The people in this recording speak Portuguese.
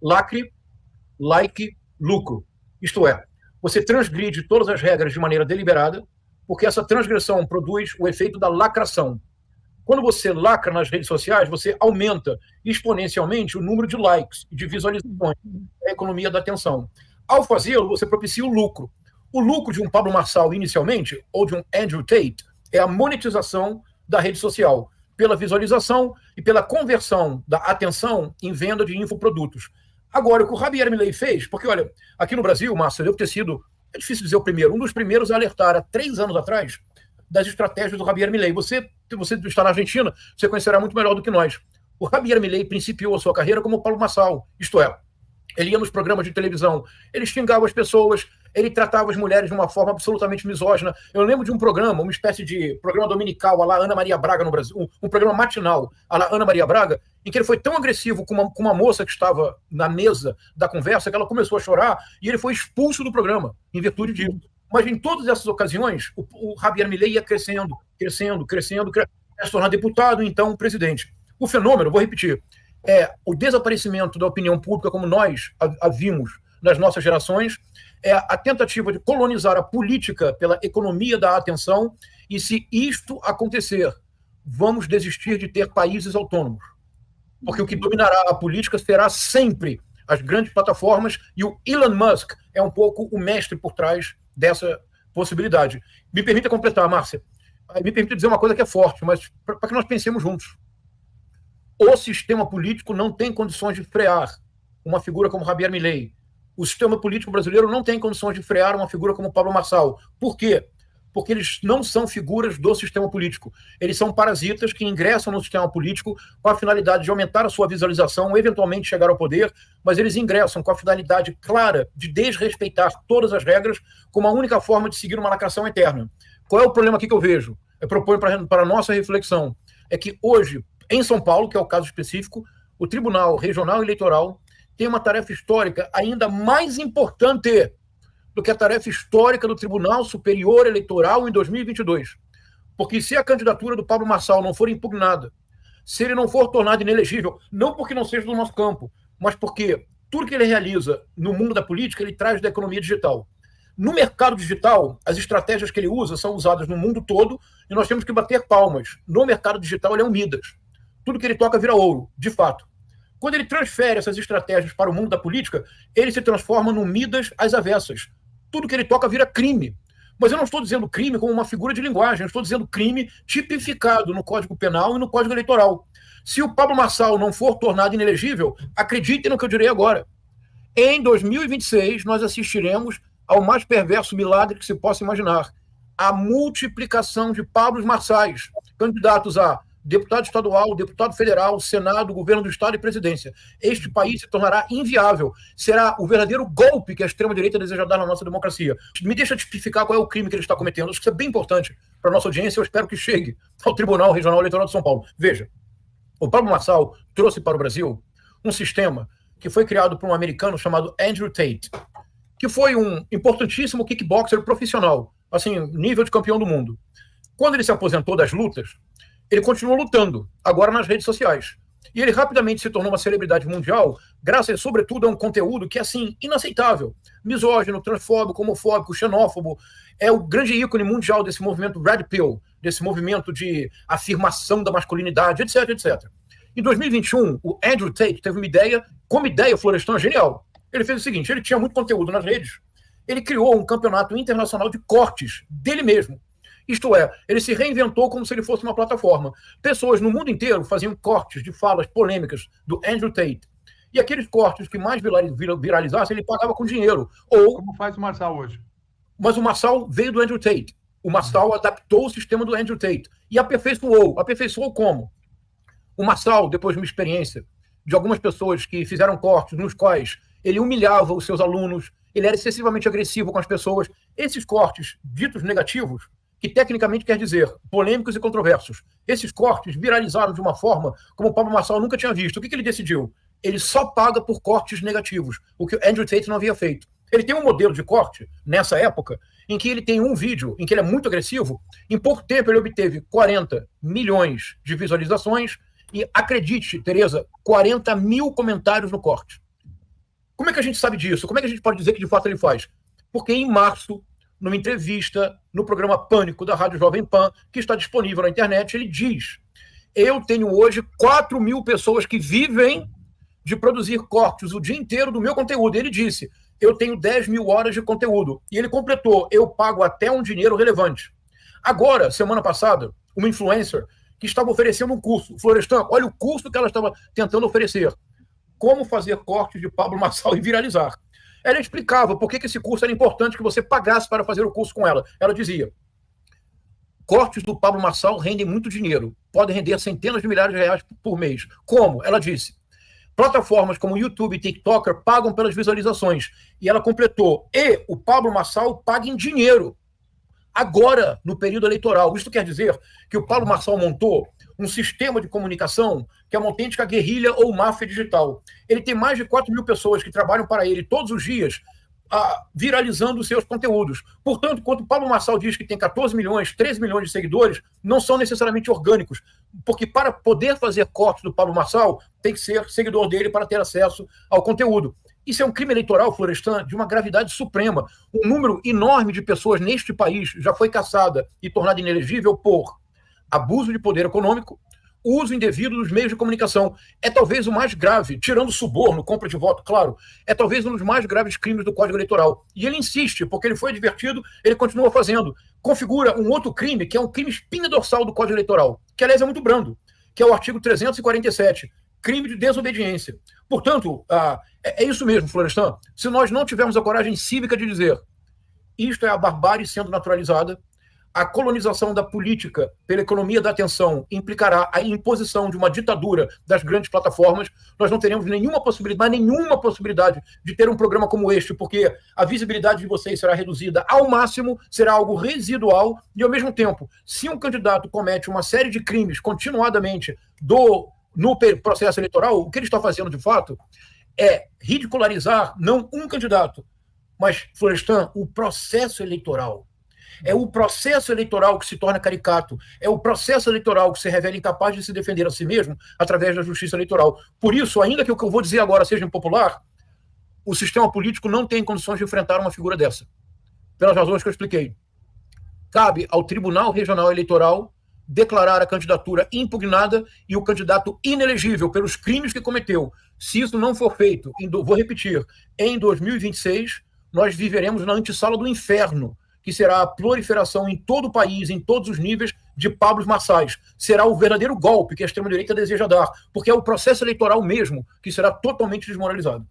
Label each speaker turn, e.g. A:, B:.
A: lacre, like, lucro. Isto é, você transgride todas as regras de maneira deliberada, porque essa transgressão produz o efeito da lacração. Quando você lacra nas redes sociais, você aumenta exponencialmente o número de likes e de visualizações, a economia da atenção. Ao fazê-lo, você propicia o lucro. O lucro de um Pablo Marçal, inicialmente, ou de um Andrew Tate, é a monetização da rede social, pela visualização e pela conversão da atenção em venda de infoprodutos. Agora, o que o Javier Milei fez, porque, olha, aqui no Brasil, Márcio, eu devo ter sido, é difícil dizer o primeiro, um dos primeiros a alertar há 3 anos atrás das estratégias do Javier Milei. Você está na Argentina, você conhecerá muito melhor do que nós. O Javier Milei principiou a sua carreira como Paulo Marçal, isto é, ele ia nos programas de televisão, ele xingava as pessoas, ele tratava as mulheres de uma forma absolutamente misógina. Eu lembro de um programa, uma espécie de programa dominical, a la Ana Maria Braga no Brasil, um programa matinal, a la Ana Maria Braga, em que ele foi tão agressivo com uma moça que estava na mesa da conversa que ela começou a chorar e ele foi expulso do programa, em virtude disso. Mas em todas essas ocasiões, o Javier Milei ia crescendo, se tornar deputado, então presidente. O fenômeno, vou repetir, é o desaparecimento da opinião pública como nós a vimos nas nossas gerações, é a tentativa de colonizar a política pela economia da atenção, e se isto acontecer, vamos desistir de ter países autônomos. Porque o que dominará a política será sempre as grandes plataformas, e o Elon Musk é um pouco o mestre por trás dessa possibilidade. Me permita completar, Márcia. Me permita dizer uma coisa que é forte, mas para que nós pensemos juntos. O sistema político não tem condições de frear uma figura como Javier Milei. O sistema político brasileiro não tem condições de frear uma figura como Pablo Marçal. Por quê? Porque eles não são figuras do sistema político. Eles são parasitas que ingressam no sistema político com a finalidade de aumentar a sua visualização, eventualmente chegar ao poder, mas eles ingressam com a finalidade clara de desrespeitar todas as regras como a única forma de seguir uma lacração eterna. Qual é o problema aqui que eu vejo? Eu proponho para a nossa reflexão. É que hoje, em São Paulo, que é o caso específico, o Tribunal Regional Eleitoral tem uma tarefa histórica ainda mais importante do que a tarefa histórica do Tribunal Superior Eleitoral em 2022. Porque se a candidatura do Pablo Marçal não for impugnada, se ele não for tornado inelegível, não porque não seja do nosso campo, mas porque tudo que ele realiza no mundo da política, ele traz da economia digital. No mercado digital, as estratégias que ele usa são usadas no mundo todo e nós temos que bater palmas. No mercado digital, ele é um Midas. Tudo que ele toca vira ouro, de fato. Quando ele transfere essas estratégias para o mundo da política, ele se transforma num Midas às avessas. Tudo que ele toca vira crime. Mas eu não estou dizendo crime como uma figura de linguagem, eu estou dizendo crime tipificado no Código Penal e no Código Eleitoral. Se o Pablo Marçal não for tornado inelegível, acreditem no que eu direi agora. Em 2026, nós assistiremos ao mais perverso milagre que se possa imaginar. A multiplicação de Pablos Marçais, candidatos a deputado estadual, deputado federal, Senado, governo do Estado e presidência. Este país se tornará inviável. Será o verdadeiro golpe que a extrema-direita deseja dar na nossa democracia. Me deixa tipificar qual é o crime que ele está cometendo. Acho que isso é bem importante para a nossa audiência. Eu espero que chegue ao Tribunal Regional Eleitoral de São Paulo. Veja, o Pablo Marçal trouxe para o Brasil um sistema que foi criado por um americano chamado Andrew Tate, que foi um importantíssimo kickboxer profissional, assim, nível de campeão do mundo. Quando ele se aposentou das lutas, ele continuou lutando, agora nas redes sociais. E ele rapidamente se tornou uma celebridade mundial, graças, sobretudo, a um conteúdo que é, assim, inaceitável. Misógino, transfóbico, homofóbico, xenófobo. É o grande ícone mundial desse movimento Red Pill, desse movimento de afirmação da masculinidade, etc, etc. Em 2021, o Andrew Tate teve uma ideia, como ideia, Florestan, genial. Ele fez o seguinte, ele tinha muito conteúdo nas redes, ele criou um campeonato internacional de cortes dele mesmo. Isto é, ele se reinventou como se ele fosse uma plataforma. Pessoas no mundo inteiro faziam cortes de falas polêmicas do Andrew Tate. E aqueles cortes que mais viralizassem, ele pagava com dinheiro.
B: Como faz o Marçal hoje?
A: Mas o Marçal veio do Andrew Tate. O Marçal adaptou o sistema do Andrew Tate. E aperfeiçoou. Aperfeiçoou como? O Marçal, depois de uma experiência de algumas pessoas que fizeram cortes nos quais ele humilhava os seus alunos, ele era excessivamente agressivo com as pessoas. Esses cortes ditos negativos, que tecnicamente quer dizer polêmicos e controversos. Esses cortes viralizaram de uma forma como o Pablo Marçal nunca tinha visto. O que ele decidiu? Ele só paga por cortes negativos, o que o Andrew Tate não havia feito. Ele tem um modelo de corte, nessa época, em que ele tem um vídeo em que ele é muito agressivo. Em pouco tempo ele obteve 40 milhões de visualizações e, acredite, Tereza, 40 mil comentários no corte. Como é que a gente sabe disso? Como é que a gente pode dizer que de fato ele faz? Porque em março, numa entrevista no programa Pânico da Rádio Jovem Pan, que está disponível na internet, ele diz: eu tenho hoje 4 mil pessoas que vivem de produzir cortes o dia inteiro do meu conteúdo. Ele disse: eu tenho 10 mil horas de conteúdo. E ele completou: eu pago até um dinheiro relevante. Agora, semana passada, uma influencer que estava oferecendo um curso. Florestan, olha o curso que ela estava tentando oferecer. Como fazer cortes de Pablo Marçal e viralizar. Ela explicava por que esse curso era importante que você pagasse para fazer o curso com ela. Ela dizia: cortes do Pablo Marçal rendem muito dinheiro. Podem render centenas de milhares de reais por mês. Como? Ela disse: plataformas como YouTube e TikToker pagam pelas visualizações. E ela completou: e o Pablo Marçal paga em dinheiro. Agora, no período eleitoral. Isto quer dizer que o Pablo Marçal montou um sistema de comunicação que é uma autêntica guerrilha ou máfia digital. Ele tem mais de 4 mil pessoas que trabalham para ele todos os dias, viralizando os seus conteúdos. Portanto, quando o Pablo Marçal diz que tem 14 milhões, 13 milhões de seguidores, não são necessariamente orgânicos, porque para poder fazer cortes do Pablo Marçal, tem que ser seguidor dele para ter acesso ao conteúdo. Isso é um crime eleitoral, Florestan, de uma gravidade suprema. Um número enorme de pessoas neste país já foi caçada e tornada inelegível por abuso de poder econômico, uso indevido dos meios de comunicação. É talvez o mais grave, tirando suborno, compra de voto, claro, é talvez um dos mais graves crimes do Código Eleitoral. E ele insiste, porque ele foi advertido, ele continua fazendo. Configura um outro crime, que é um crime espinha dorsal do Código Eleitoral, que aliás é muito brando, que é o artigo 347, crime de desobediência. Portanto, é isso mesmo, Florestan. Se nós não tivermos a coragem cívica de dizer isto é a barbárie sendo naturalizada, a colonização da política pela economia da atenção implicará a imposição de uma ditadura das grandes plataformas, nós não teremos nenhuma possibilidade de ter um programa como este, porque a visibilidade de vocês será reduzida ao máximo, será algo residual, e ao mesmo tempo, se um candidato comete uma série de crimes continuadamente no processo eleitoral, o que ele está fazendo de fato é ridicularizar não um candidato, mas, Florestan, o processo eleitoral. É o processo eleitoral que se torna caricato. É o processo eleitoral que se revela incapaz de se defender a si mesmo através da justiça eleitoral. Por isso, ainda que o que eu vou dizer agora seja impopular, o sistema político não tem condições de enfrentar uma figura dessa. Pelas razões que eu expliquei. Cabe ao Tribunal Regional Eleitoral declarar a candidatura impugnada e o candidato inelegível pelos crimes que cometeu. Se isso não for feito, vou repetir, em 2026, nós viveremos na antessala do inferno, que será a proliferação em todo o país, em todos os níveis, de Pablos Marçais. Será o verdadeiro golpe que a extrema-direita deseja dar, porque é o processo eleitoral mesmo que será totalmente desmoralizado.